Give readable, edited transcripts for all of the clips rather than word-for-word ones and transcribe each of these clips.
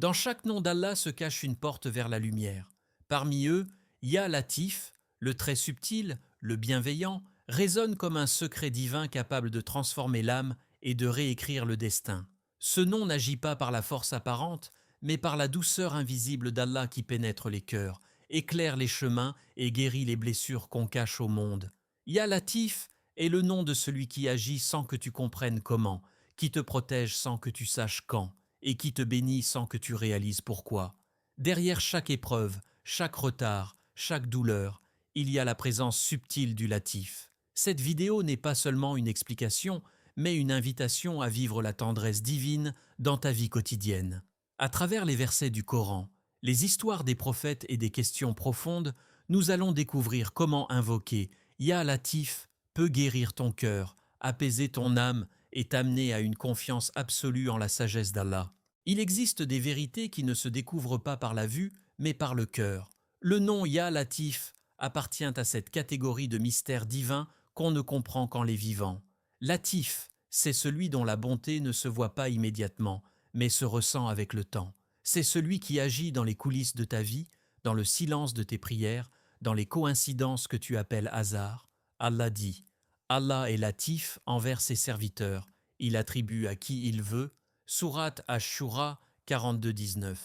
Dans chaque nom d'Allah se cache une porte vers la lumière. Parmi eux, Ya Latif, le très subtil, le bienveillant, résonne comme un secret divin capable de transformer l'âme et de réécrire le destin. Ce nom n'agit pas par la force apparente, mais par la douceur invisible d'Allah qui pénètre les cœurs, éclaire les chemins et guérit les blessures qu'on cache au monde. Ya Latif est le nom de celui qui agit sans que tu comprennes comment, qui te protège sans que tu saches quand, et qui te bénit sans que tu réalises pourquoi. Derrière chaque épreuve, chaque retard, chaque douleur, il y a la présence subtile du Latif. Cette vidéo n'est pas seulement une explication, mais une invitation à vivre la tendresse divine dans ta vie quotidienne. À travers les versets du Coran, les histoires des prophètes et des questions profondes, nous allons découvrir comment invoquer Ya Latif peut guérir ton cœur, apaiser ton âme et t'amener à une confiance absolue en la sagesse d'Allah. Il existe des vérités qui ne se découvrent pas par la vue, mais par le cœur. Le nom Ya Latif appartient à cette catégorie de mystères divins qu'on ne comprend qu'en les vivant. Latif, c'est celui dont la bonté ne se voit pas immédiatement, mais se ressent avec le temps. C'est celui qui agit dans les coulisses de ta vie, dans le silence de tes prières, dans les coïncidences que tu appelles hasard. Allah dit « Allah est latif envers ses serviteurs, il attribue à qui il veut » Sourate Ash-Shura 42-19.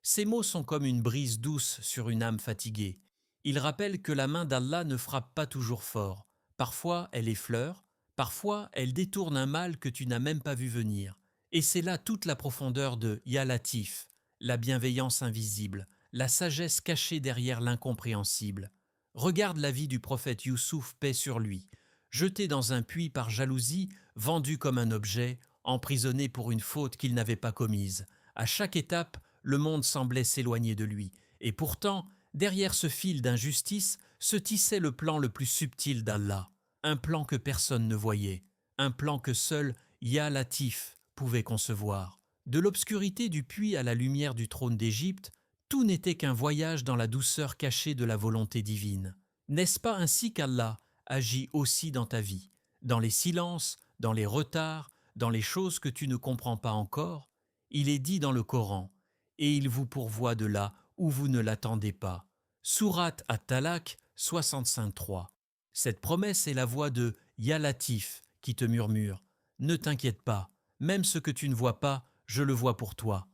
Ces mots sont comme une brise douce sur une âme fatiguée. Ils rappellent que la main d'Allah ne frappe pas toujours fort. Parfois, elle effleure, parfois, elle détourne un mal que tu n'as même pas vu venir. Et c'est là toute la profondeur de Ya Latif, la bienveillance invisible, la sagesse cachée derrière l'incompréhensible. Regarde la vie du prophète Youssouf, paix sur lui. Jeté dans un puits par jalousie, vendu comme un objet, emprisonné pour une faute qu'il n'avait pas commise. À chaque étape, le monde semblait s'éloigner de lui. Et pourtant, derrière ce fil d'injustice, se tissait le plan le plus subtil d'Allah. Un plan que personne ne voyait. Un plan que seul Ya Latif pouvait concevoir. De l'obscurité du puits à la lumière du trône d'Égypte, tout n'était qu'un voyage dans la douceur cachée de la volonté divine. N'est-ce pas ainsi qu'Allah agit aussi dans ta vie, dans les silences, dans les retards, dans les choses que tu ne comprends pas encore? Il est dit dans le Coran, et il vous pourvoit de là où vous ne l'attendez pas. Sourate At-Talaq 65.3. Cette promesse est la voix de Ya Latif qui te murmure « Ne t'inquiète pas, même ce que tu ne vois pas, je le vois pour toi. »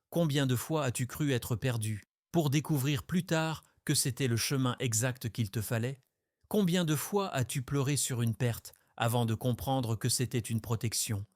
Combien de fois as-tu cru être perdu, pour découvrir plus tard que c'était le chemin exact qu'il te fallait? Combien de fois as-tu pleuré sur une perte avant de comprendre que c'était une protection?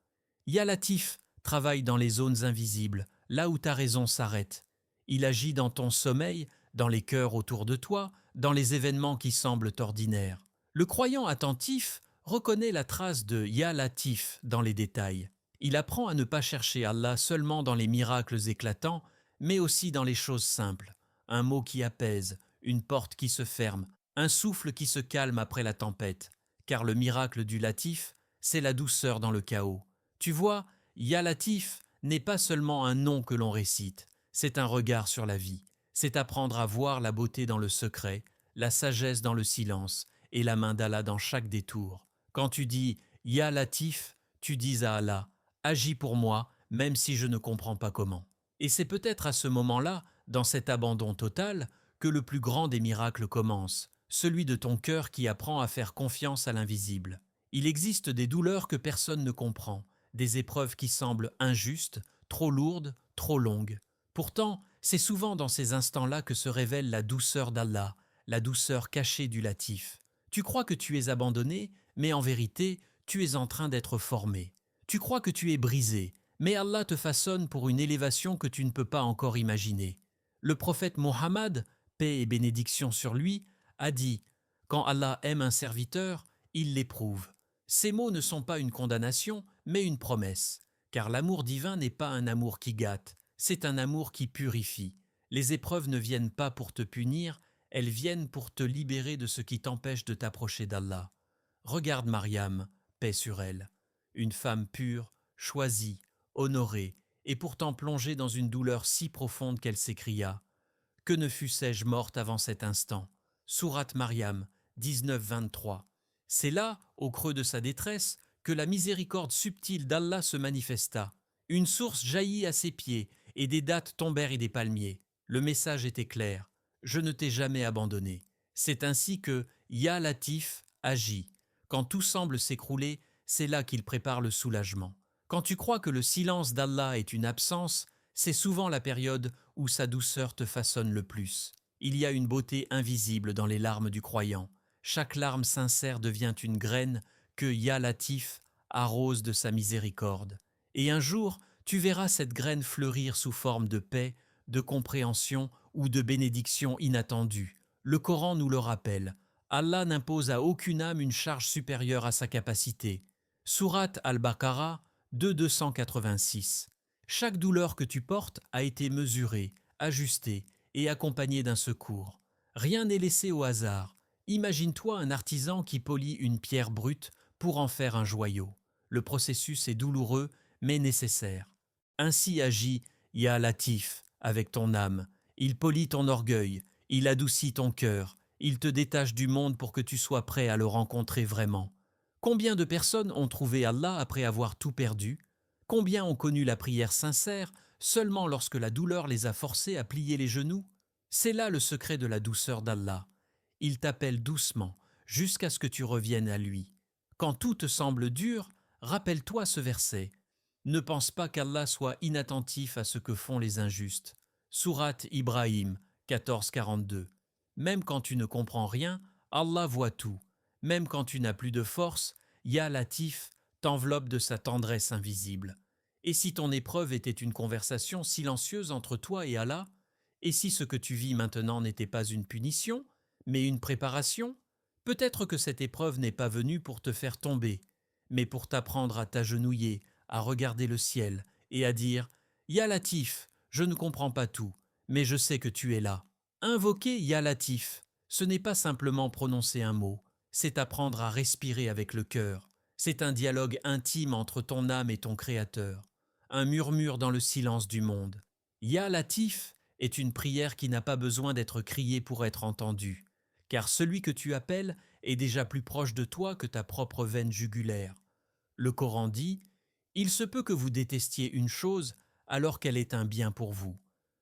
Ya Latif travaille dans les zones invisibles, là où ta raison s'arrête. Il agit dans ton sommeil, dans les cœurs autour de toi, dans les événements qui semblent ordinaires. Le croyant attentif reconnaît la trace de Ya Latif dans les détails. Il apprend à ne pas chercher Allah seulement dans les miracles éclatants, mais aussi dans les choses simples. Un mot qui apaise, une porte qui se ferme, un souffle qui se calme après la tempête. Car le miracle du Latif, c'est la douceur dans le chaos. Tu vois, Ya Latif n'est pas seulement un nom que l'on récite, c'est un regard sur la vie. C'est apprendre à voir la beauté dans le secret, la sagesse dans le silence et la main d'Allah dans chaque détour. Quand tu dis Ya Latif, tu dis à Allah, agis pour moi, même si je ne comprends pas comment. Et c'est peut-être à ce moment-là, dans cet abandon total, que le plus grand des miracles commence, celui de ton cœur qui apprend à faire confiance à l'invisible. Il existe des douleurs que personne ne comprend, des épreuves qui semblent injustes, trop lourdes, trop longues. Pourtant, c'est souvent dans ces instants-là que se révèle la douceur d'Allah, la douceur cachée du Latif. Tu crois que tu es abandonné, mais en vérité, tu es en train d'être formé. Tu crois que tu es brisé, mais Allah te façonne pour une élévation que tu ne peux pas encore imaginer. Le prophète Mohammed, paix et bénédiction sur lui, a dit « Quand Allah aime un serviteur, il l'éprouve. » Ces mots ne sont pas une condamnation, mais une promesse, car l'amour divin n'est pas un amour qui gâte, c'est un amour qui purifie. Les épreuves ne viennent pas pour te punir, elles viennent pour te libérer de ce qui t'empêche de t'approcher d'Allah. Regarde Mariam, paix sur elle, une femme pure, choisie, honorée, et pourtant plongée dans une douleur si profonde qu'elle s'écria « Que ne fussais-je morte avant cet instant ?» Sourate Mariam 19-23. C'est là, au creux de sa détresse, que la miséricorde subtile d'Allah se manifesta. Une source jaillit à ses pieds, et des dattes tombèrent et des palmiers. Le message était clair. Je ne t'ai jamais abandonné. C'est ainsi que Ya Latif agit. Quand tout semble s'écrouler, c'est là qu'il prépare le soulagement. Quand tu crois que le silence d'Allah est une absence, c'est souvent la période où sa douceur te façonne le plus. Il y a une beauté invisible dans les larmes du croyant. Chaque larme sincère devient une graine que Ya Latif arrose de sa miséricorde. Et un jour, tu verras cette graine fleurir sous forme de paix, de compréhension ou de bénédiction inattendue. Le Coran nous le rappelle. Allah n'impose à aucune âme une charge supérieure à sa capacité. Sourate Al-Baqarah 286. Chaque douleur que tu portes a été mesurée, ajustée et accompagnée d'un secours. Rien n'est laissé au hasard. Imagine-toi un artisan qui polit une pierre brute pour en faire un joyau. Le processus est douloureux, mais nécessaire. Ainsi agit Ya Latif avec ton âme. Il polit ton orgueil, il adoucit ton cœur, il te détache du monde pour que tu sois prêt à le rencontrer vraiment. Combien de personnes ont trouvé Allah après avoir tout perdu? Combien ont connu la prière sincère seulement lorsque la douleur les a forcés à plier les genoux? C'est là le secret de la douceur d'Allah. Il t'appelle doucement, jusqu'à ce que tu reviennes à lui. Quand tout te semble dur, rappelle-toi ce verset. Ne pense pas qu'Allah soit inattentif à ce que font les injustes. Sourate Ibrahim 1442. Même quand tu ne comprends rien, Allah voit tout. Même quand tu n'as plus de force, Ya Latif t'enveloppe de sa tendresse invisible. Et si ton épreuve était une conversation silencieuse entre toi et Allah? Et si ce que tu vis maintenant n'était pas une punition, mais une préparation? Peut-être que cette épreuve n'est pas venue pour te faire tomber, mais pour t'apprendre à t'agenouiller, à regarder le ciel et à dire « Ya Latif, je ne comprends pas tout, mais je sais que tu es là ». Invoquer Ya Latif, ce n'est pas simplement prononcer un mot, c'est apprendre à respirer avec le cœur. C'est un dialogue intime entre ton âme et ton Créateur, un murmure dans le silence du monde. Ya Latif est une prière qui n'a pas besoin d'être criée pour être entendue, car celui que tu appelles est déjà plus proche de toi que ta propre veine jugulaire. Le Coran dit « Il se peut que vous détestiez une chose alors qu'elle est un bien pour vous ».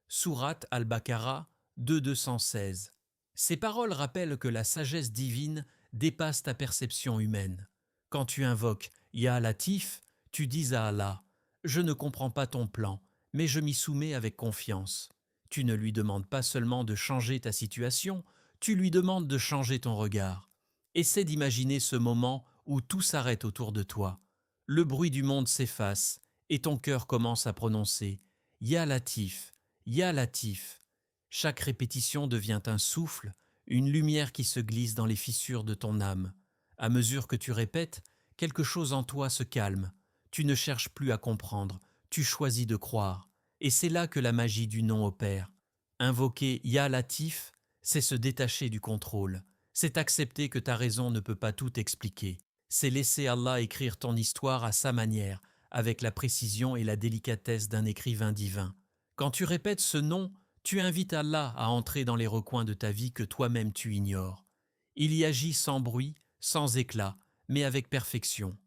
Sourate Al-Baqarah 216. Ces paroles rappellent que la sagesse divine dépasse ta perception humaine. Quand tu invoques Ya Latif, tu dis à Allah « Je ne comprends pas ton plan, mais je m'y soumets avec confiance ». Tu ne lui demandes pas seulement de changer ta situation, tu lui demandes de changer ton regard. Essaie d'imaginer ce moment où tout s'arrête autour de toi. Le bruit du monde s'efface et ton cœur commence à prononcer « Ya Latif, Ya Latif ». Chaque répétition devient un souffle, une lumière qui se glisse dans les fissures de ton âme. À mesure que tu répètes, quelque chose en toi se calme. Tu ne cherches plus à comprendre, tu choisis de croire. Et c'est là que la magie du nom opère. Invoquer Ya Latif, c'est se détacher du contrôle. C'est accepter que ta raison ne peut pas tout expliquer. C'est laisser Allah écrire ton histoire à sa manière, avec la précision et la délicatesse d'un écrivain divin. Quand tu répètes ce nom, tu invites Allah à entrer dans les recoins de ta vie que toi-même tu ignores. Il y agit sans bruit, sans éclat, mais avec perfection.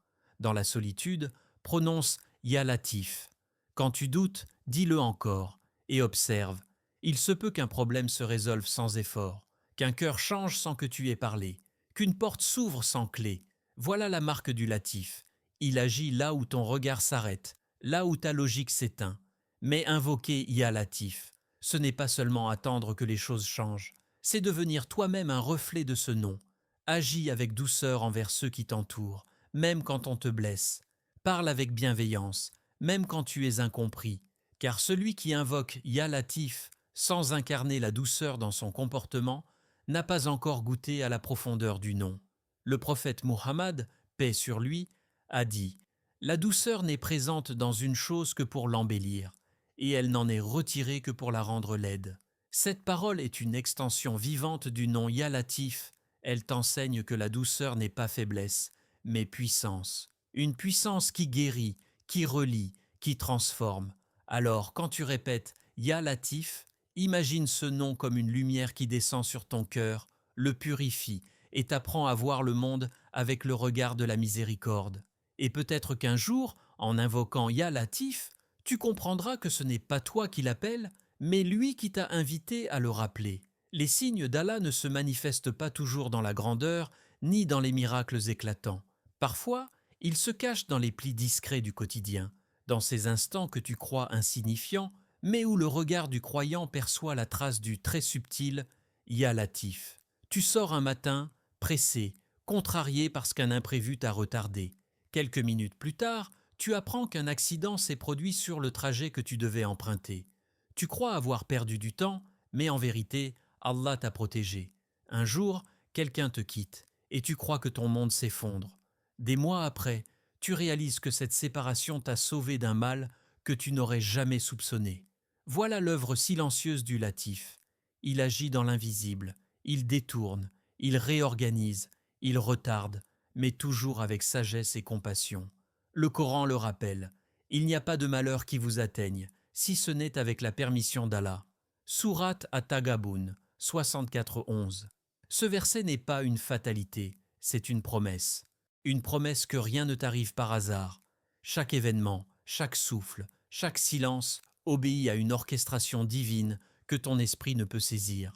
Dans la solitude, prononce Ya Latif. Quand tu doutes, dis-le encore et observe. Il se peut qu'un problème se résolve sans effort, qu'un cœur change sans que tu aies parlé, qu'une porte s'ouvre sans clé. Voilà la marque du Latif. Il agit là où ton regard s'arrête, là où ta logique s'éteint. Mais invoquer Ya Latif, ce n'est pas seulement attendre que les choses changent, c'est devenir toi-même un reflet de ce nom. Agis avec douceur envers ceux qui t'entourent, même quand on te blesse. Parle avec bienveillance, même quand tu es incompris, car celui qui invoque Ya Latif sans incarner la douceur dans son comportement n'a pas encore goûté à la profondeur du nom. Le prophète Muhammad, paix sur lui, a dit « La douceur n'est présente dans une chose que pour l'embellir, et elle n'en est retirée que pour la rendre laide. » Cette parole est une extension vivante du nom Ya Latif. Elle t'enseigne que la douceur n'est pas faiblesse, mais puissance. Une puissance qui guérit, qui relie, qui transforme. Alors, quand tu répètes Ya Latif, imagine ce nom comme une lumière qui descend sur ton cœur, le purifie et t'apprend à voir le monde avec le regard de la miséricorde. Et peut-être qu'un jour, en invoquant Ya Latif, Tu comprendras que ce n'est pas toi qui l'appelle, mais lui qui t'a invité à le rappeler. Les signes d'Allah ne se manifestent pas toujours dans la grandeur, ni dans les miracles éclatants. Parfois, ils se cachent dans les plis discrets du quotidien, dans ces instants que tu crois insignifiants, mais où le regard du croyant perçoit la trace du très subtil Ya Latif. Tu sors un matin, pressé, contrarié parce qu'un imprévu t'a retardé. Quelques minutes plus tard, tu apprends qu'un accident s'est produit sur le trajet que tu devais emprunter. Tu crois avoir perdu du temps, mais en vérité, Allah t'a protégé. Un jour, quelqu'un te quitte, et tu crois que ton monde s'effondre. Des mois après, tu réalises que cette séparation t'a sauvé d'un mal que tu n'aurais jamais soupçonné. Voilà l'œuvre silencieuse du Latif. Il agit dans l'invisible, il détourne, il réorganise, il retarde, mais toujours avec sagesse et compassion. Le Coran le rappelle, il n'y a pas de malheur qui vous atteigne, si ce n'est avec la permission d'Allah. Sourate at-Tagabun, 64-11. Ce verset n'est pas une fatalité, c'est une promesse. Une promesse que rien ne t'arrive par hasard. Chaque événement, chaque souffle, chaque silence obéit à une orchestration divine que ton esprit ne peut saisir.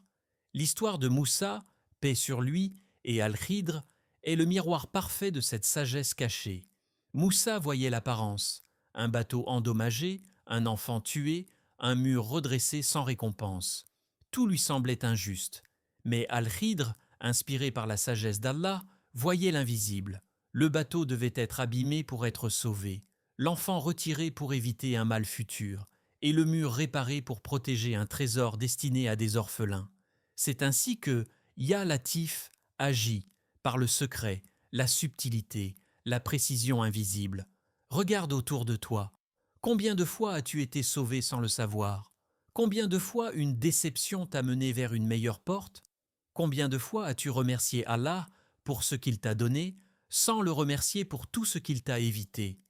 L'histoire de Moussa, paix sur lui, et Al-Khidr est le miroir parfait de cette sagesse cachée. Moussa voyait l'apparence, un bateau endommagé, un enfant tué, un mur redressé sans récompense. Tout lui semblait injuste. Mais Al-Khidr, inspiré par la sagesse d'Allah, voyait l'invisible. Le bateau devait être abîmé pour être sauvé, l'enfant retiré pour éviter un mal futur, et le mur réparé pour protéger un trésor destiné à des orphelins. C'est ainsi que Ya Latif agit par le secret, la subtilité, la précision invisible. Regarde autour de toi. Combien de fois as-tu été sauvé sans le savoir? Combien de fois une déception t'a mené vers une meilleure porte? Combien de fois as-tu remercié Allah pour ce qu'il t'a donné sans le remercier pour tout ce qu'il t'a évité?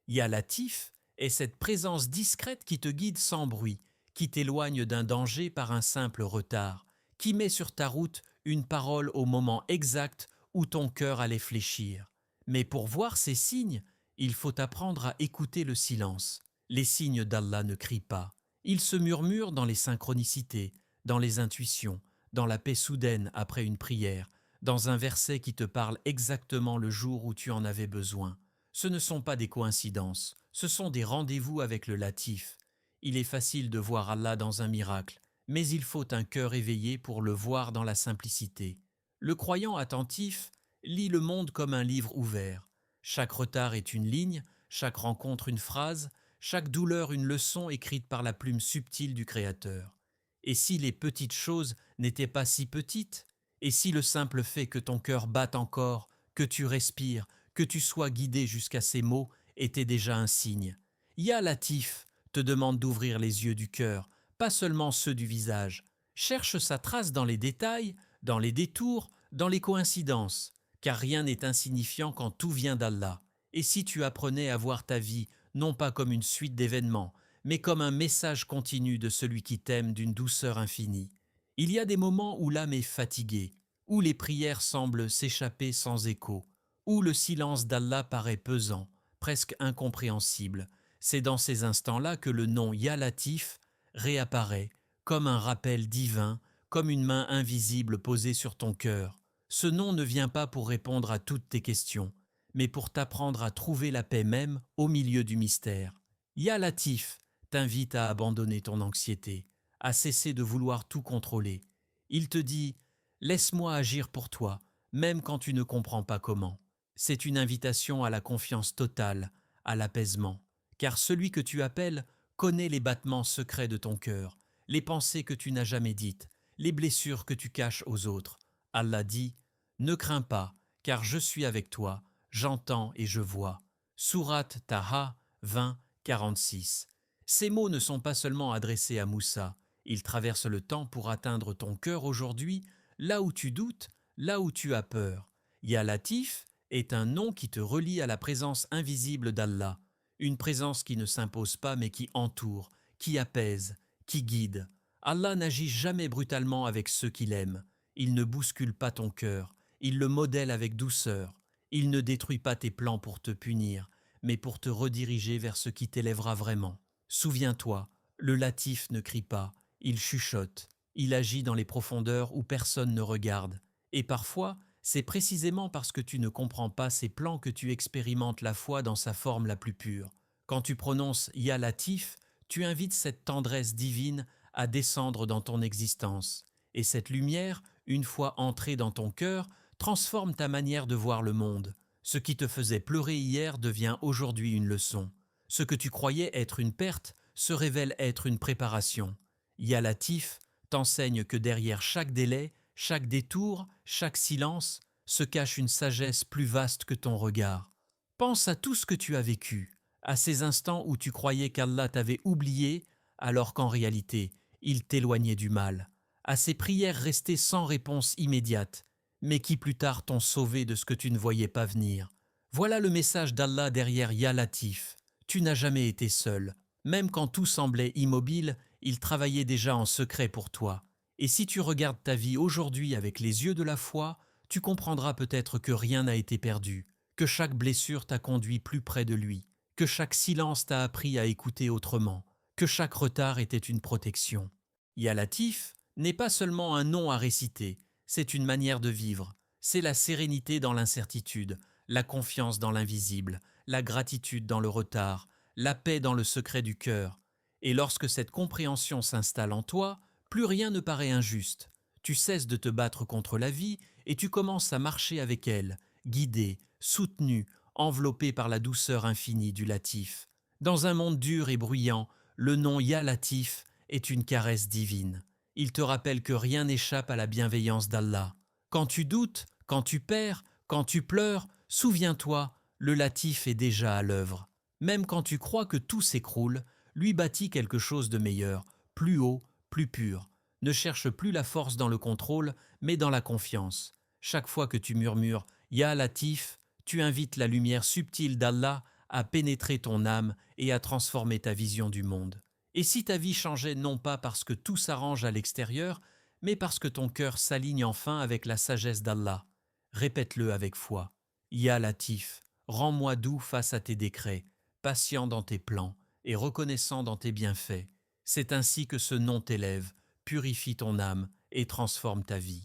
Ya Latif est cette présence discrète qui te guide sans bruit, qui t'éloigne d'un danger par un simple retard, qui met sur ta route une parole au moment exact où ton cœur allait fléchir. Mais pour voir ces signes, il faut apprendre à écouter le silence. Les signes d'Allah ne crient pas. Ils se murmurent dans les synchronicités, dans les intuitions, dans la paix soudaine après une prière, dans un verset qui te parle exactement le jour où tu en avais besoin. Ce ne sont pas des coïncidences, ce sont des rendez-vous avec le Latif. Il est facile de voir Allah dans un miracle, mais il faut un cœur éveillé pour le voir dans la simplicité. Le croyant attentif lit le monde comme un livre ouvert. Chaque retard est une ligne, chaque rencontre une phrase, chaque douleur une leçon écrite par la plume subtile du Créateur. Et si les petites choses n'étaient pas si petites? Et si le simple fait que ton cœur batte encore, que tu respires, que tu sois guidé jusqu'à ces mots était déjà un signe? Ya Latif te demande d'ouvrir les yeux du cœur, pas seulement ceux du visage. Cherche sa trace dans les détails, dans les détours, dans les coïncidences, car rien n'est insignifiant quand tout vient d'Allah. Et si tu apprenais à voir ta vie non pas comme une suite d'événements, mais comme un message continu de celui qui t'aime d'une douceur infinie. Il y a des moments où l'âme est fatiguée, où les prières semblent s'échapper sans écho, où le silence d'Allah paraît pesant, presque incompréhensible. C'est dans ces instants-là que le nom Ya Latif réapparaît, comme un rappel divin, comme une main invisible posée sur ton cœur. Ce nom ne vient pas pour répondre à toutes tes questions, mais pour t'apprendre à trouver la paix même au milieu du mystère. Ya Latif t'invite à abandonner ton anxiété, à cesser de vouloir tout contrôler. Il te dit « Laisse-moi agir pour toi, même quand tu ne comprends pas comment ». C'est une invitation à la confiance totale, à l'apaisement, car celui que tu appelles connaît les battements secrets de ton cœur, les pensées que tu n'as jamais dites, les blessures que tu caches aux autres. Allah dit « Ne crains pas, car je suis avec toi, j'entends et je vois ». Sourate Taha 20, 46. Ces mots ne sont pas seulement adressés à Moussa, ils traversent le temps pour atteindre ton cœur aujourd'hui, là où tu doutes, là où tu as peur. Ya Latif est un nom qui te relie à la présence invisible d'Allah, une présence qui ne s'impose pas mais qui entoure, qui apaise, qui guide. Allah n'agit jamais brutalement avec ceux qu'il aime. Il ne bouscule pas ton cœur, il le modèle avec douceur. Il ne détruit pas tes plans pour te punir, mais pour te rediriger vers ce qui t'élèvera vraiment. Souviens-toi, le Latif ne crie pas, il chuchote, il agit dans les profondeurs où personne ne regarde. Et parfois, c'est précisément parce que tu ne comprends pas ses plans que tu expérimentes la foi dans sa forme la plus pure. Quand tu prononces Ya Latif, tu invites cette tendresse divine à descendre dans ton existence. Et cette lumière, une fois entrée dans ton cœur, transforme ta manière de voir le monde. Ce qui te faisait pleurer hier devient aujourd'hui une leçon. Ce que tu croyais être une perte se révèle être une préparation. Ya Latif t'enseigne que derrière chaque délai, chaque détour, chaque silence, se cache une sagesse plus vaste que ton regard. Pense à tout ce que tu as vécu, à ces instants où tu croyais qu'Allah t'avait oublié, alors qu'en réalité, il t'éloignait du mal, à ces prières restées sans réponse immédiate, mais qui plus tard t'ont sauvé de ce que tu ne voyais pas venir. Voilà le message d'Allah derrière Ya Latif. Tu n'as jamais été seul. Même quand tout semblait immobile, il travaillait déjà en secret pour toi. Et si tu regardes ta vie aujourd'hui avec les yeux de la foi, tu comprendras peut-être que rien n'a été perdu, que chaque blessure t'a conduit plus près de lui, que chaque silence t'a appris à écouter autrement, que chaque retard était une protection. Ya Latif n'est pas seulement un nom à réciter, c'est une manière de vivre, c'est la sérénité dans l'incertitude, la confiance dans l'invisible, la gratitude dans le retard, la paix dans le secret du cœur. Et lorsque cette compréhension s'installe en toi, plus rien ne paraît injuste. Tu cesses de te battre contre la vie et tu commences à marcher avec elle, guidé, soutenu, enveloppé par la douceur infinie du Latif. Dans un monde dur et bruyant, le nom Ya Latif est une caresse divine. Il te rappelle que rien n'échappe à la bienveillance d'Allah. Quand tu doutes, quand tu perds, quand tu pleures, souviens-toi, le Latif est déjà à l'œuvre. Même quand tu crois que tout s'écroule, lui bâtit quelque chose de meilleur, plus haut, plus pur. Ne cherche plus la force dans le contrôle, mais dans la confiance. Chaque fois que tu murmures Ya Latif, tu invites la lumière subtile d'Allah à pénétrer ton âme et à transformer ta vision du monde. Et si ta vie changeait non pas parce que tout s'arrange à l'extérieur, mais parce que ton cœur s'aligne enfin avec la sagesse d'Allah, répète-le avec foi. Ya Latif, rends-moi doux face à tes décrets, patient dans tes plans et reconnaissant dans tes bienfaits. C'est ainsi que ce nom t'élève, purifie ton âme et transforme ta vie.